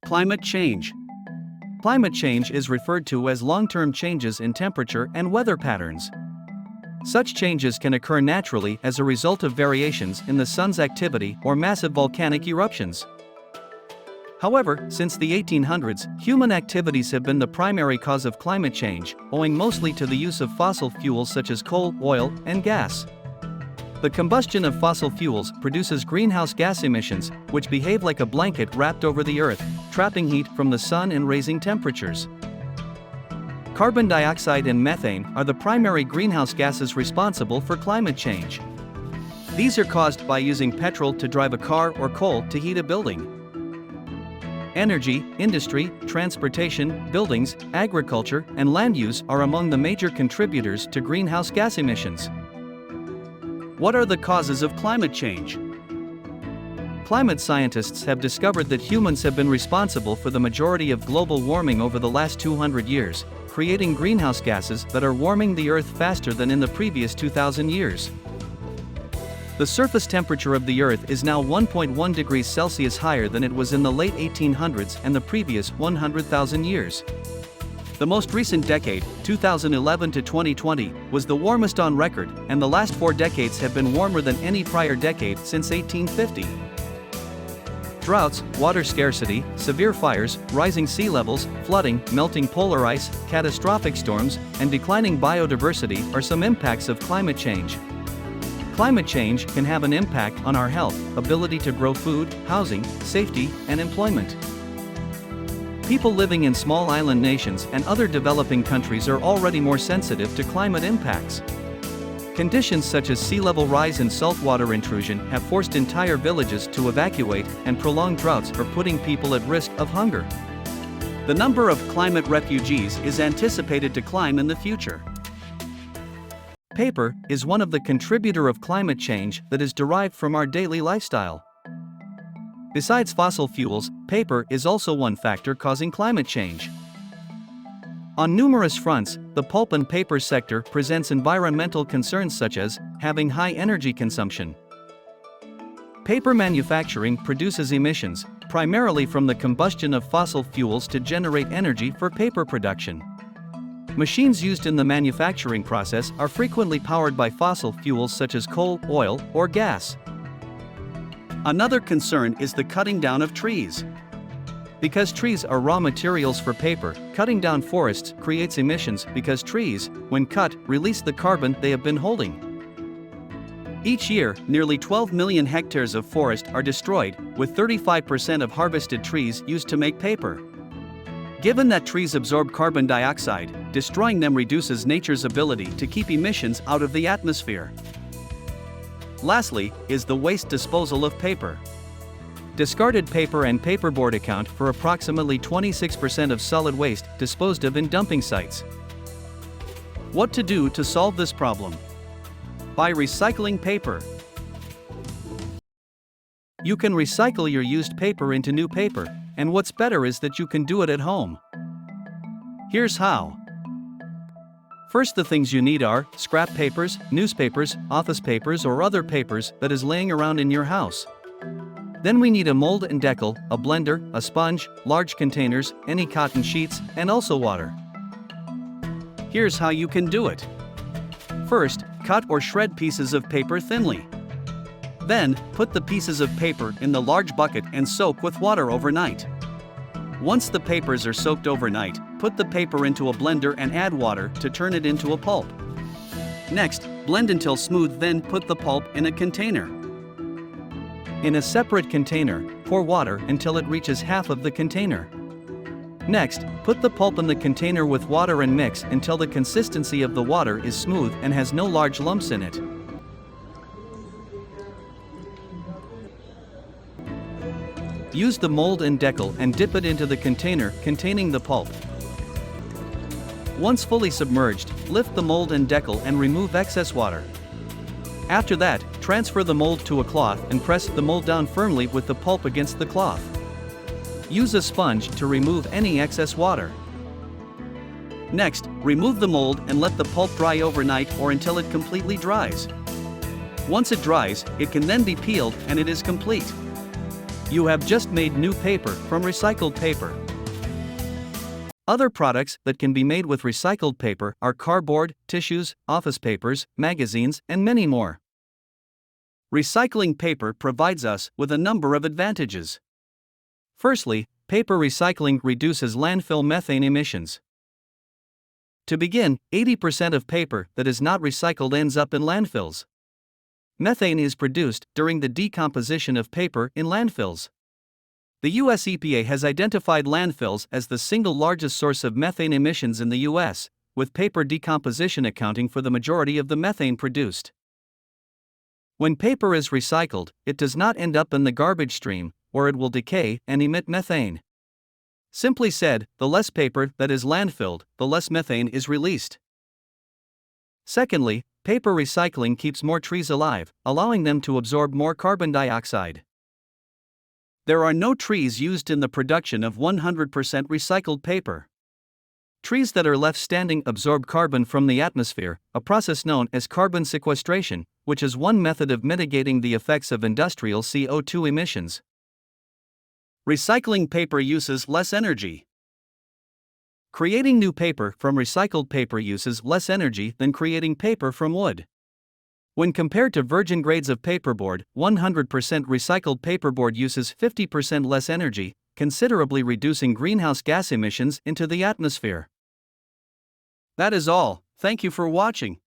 Climate change. Climate change is referred to as long-term changes in temperature and weather patterns. Such changes can occur naturally as a result of variations in the sun's activity or massive volcanic eruptions. However, since the 1800s, human activities have been the primary cause of climate change, owing mostly to the use of fossil fuels such as coal, oil, and gas. The combustion of fossil fuels produces greenhouse gas emissions, which behave like a blanket wrapped over the earth, trapping heat from the sun and raising temperatures. Carbon dioxide and methane are the primary greenhouse gases responsible for climate change. These are caused by using petrol to drive a car or coal to heat a building. Energy, industry, transportation, buildings, agriculture, and land use are among the major contributors to greenhouse gas emissions. What are the causes of climate change? Climate scientists have discovered that humans have been responsible for the majority of global warming over the last 200 years, creating greenhouse gases that are warming the Earth faster than in the previous 2,000 years. The surface temperature of the Earth is now 1.1 degrees Celsius higher than it was in the late 1800s and the previous 100,000 years. The most recent decade, 2011 to 2020, was the warmest on record, and the last 4 decades have been warmer than any prior decade since 1850. Droughts, water scarcity, severe fires, rising sea levels, flooding, melting polar ice, catastrophic storms, and declining biodiversity are some impacts of climate change. Climate change can have an impact on our health, ability to grow food, housing, safety, and employment. People living in small island nations and other developing countries are already more sensitive to climate impacts. Conditions such as sea level rise and saltwater intrusion have forced entire villages to evacuate, and prolonged droughts are putting people at risk of hunger. The number of climate refugees is anticipated to climb in the future. Paper is one of the contributors of climate change that is derived from our daily lifestyle. Besides fossil fuels, paper is also one factor causing climate change. On numerous fronts, the pulp and paper sector presents environmental concerns such as having high energy consumption. Paper manufacturing produces emissions, primarily from the combustion of fossil fuels to generate energy for paper production. Machines used in the manufacturing process are frequently powered by fossil fuels such as coal, oil, or gas. Another concern is the cutting down of trees. Because trees are raw materials for paper, cutting down forests creates emissions because trees, when cut, release the carbon they have been holding. Each year, nearly 12 million hectares of forest are destroyed, with 35% of harvested trees used to make paper. Given that trees absorb carbon dioxide, destroying them reduces nature's ability to keep emissions out of the atmosphere. Lastly, is the waste disposal of paper. Discarded paper and paperboard account for approximately 26% of solid waste disposed of in dumping sites. What to do to solve this problem? By recycling paper. You can recycle your used paper into new paper, and what's better is that you can do it at home. Here's how. First, the things you need are scrap papers, newspapers, office papers, or other papers that is laying around in your house. Then we need a mold and decal, a blender, a sponge, large containers, any cotton sheets, and also water. Here's how you can do it. First, cut or shred pieces of paper thinly. Then, put the pieces of paper in the large bucket and soak with water overnight. Once the papers are soaked overnight, put the paper into a blender and add water to turn it into a pulp. Next, blend until smooth, then put the pulp in a container. In a separate container, pour water until it reaches half of the container. Next, put the pulp in the container with water and mix until the consistency of the water is smooth and has no large lumps in it. Use the mold and decal and dip it into the container containing the pulp. Once fully submerged, lift the mold and decal and remove excess water. After that, transfer the mold to a cloth and press the mold down firmly with the pulp against the cloth. Use a sponge to remove any excess water. Next, remove the mold and let the pulp dry overnight or until it completely dries. Once it dries, it can then be peeled and it is complete. You have just made new paper from recycled paper. Other products that can be made with recycled paper are cardboard, tissues, office papers, magazines, and many more. Recycling paper provides us with a number of advantages. Firstly, paper recycling reduces landfill methane emissions. To begin, 80% of paper that is not recycled ends up in landfills. Methane is produced during the decomposition of paper in landfills. The US EPA has identified landfills as the single largest source of methane emissions in the US, with paper decomposition accounting for the majority of the methane produced. When paper is recycled, it does not end up in the garbage stream, where it will decay and emit methane. Simply said, the less paper that is landfilled, the less methane is released. Secondly, paper recycling keeps more trees alive, allowing them to absorb more carbon dioxide. There are no trees used in the production of 100% recycled paper. Trees that are left standing absorb carbon from the atmosphere, a process known as carbon sequestration, which is one method of mitigating the effects of industrial CO2 emissions. Recycling paper uses less energy. Creating new paper from recycled paper uses less energy than creating paper from wood. When compared to virgin grades of paperboard, 100% recycled paperboard uses 50% less energy, considerably reducing greenhouse gas emissions into the atmosphere. That is all. Thank you for watching.